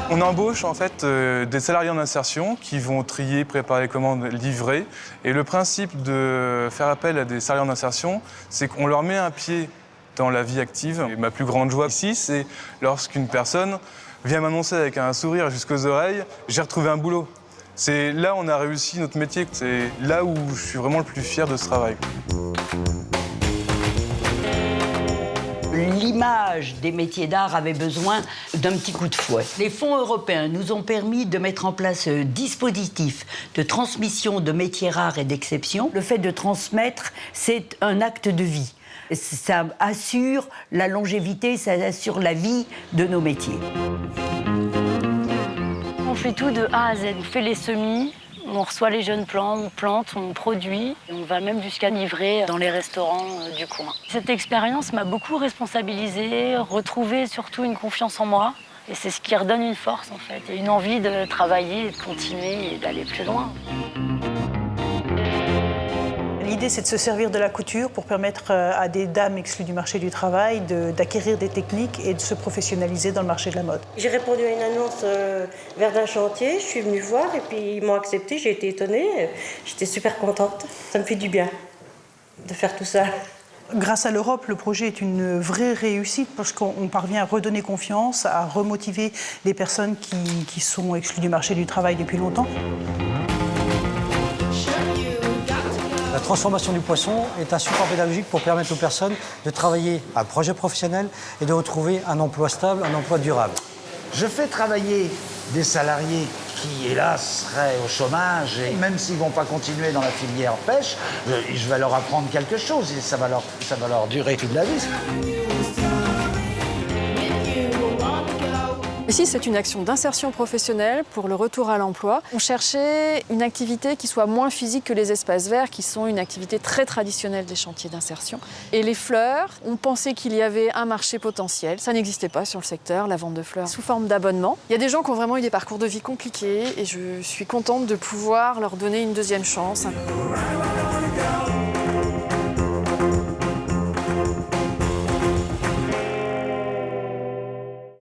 On embauche en fait des salariés en insertion qui vont trier, préparer les commandes, livrer. Et le principe de faire appel à des salariés en insertion, c'est qu'on leur met un pied dans la vie active. Et ma plus grande joie ici, c'est lorsqu'une personne vient m'annoncer avec un sourire jusqu'aux oreilles « j'ai retrouvé un boulot ». C'est là où on a réussi notre métier. C'est là où je suis vraiment le plus fier de ce travail. L'image des métiers d'art avait besoin d'un petit coup de fouet. Les fonds européens nous ont permis de mettre en place un dispositif de transmission de métiers rares et d'exception. Le fait de transmettre, c'est un acte de vie. Ça assure la longévité, ça assure la vie de nos métiers. On fait tout de A à Z. On fait les semis, on reçoit les jeunes plants, on plante, on produit. Et on va même jusqu'à livrer dans les restaurants du coin. Cette expérience m'a beaucoup responsabilisée, retrouvé surtout une confiance en moi. Et c'est ce qui redonne une force, en fait, et une envie de travailler, de continuer et d'aller plus loin. L'idée, c'est de se servir de la couture pour permettre à des dames exclues du marché du travail d'acquérir des techniques et de se professionnaliser dans le marché de la mode. J'ai répondu à une annonce vers d'un chantier, je suis venue voir et puis ils m'ont acceptée, j'ai été étonnée, j'étais super contente. Ça me fait du bien de faire tout ça. Grâce à l'Europe, le projet est une vraie réussite parce qu'on parvient à redonner confiance, à remotiver les personnes qui sont exclues du marché du travail depuis longtemps. La transformation du poisson est un support pédagogique pour permettre aux personnes de travailler à un projet professionnel et de retrouver un emploi stable, un emploi durable. Je fais travailler des salariés qui, hélas, seraient au chômage et même s'ils ne vont pas continuer dans la filière pêche, je vais leur apprendre quelque chose et ça va leur durer toute la vie. Ici, c'est une action d'insertion professionnelle pour le retour à l'emploi. On cherchait une activité qui soit moins physique que les espaces verts, qui sont une activité très traditionnelle des chantiers d'insertion. Et les fleurs, on pensait qu'il y avait un marché potentiel. Ça n'existait pas sur le secteur, la vente de fleurs sous forme d'abonnement. Il y a des gens qui ont vraiment eu des parcours de vie compliqués et je suis contente de pouvoir leur donner une deuxième chance.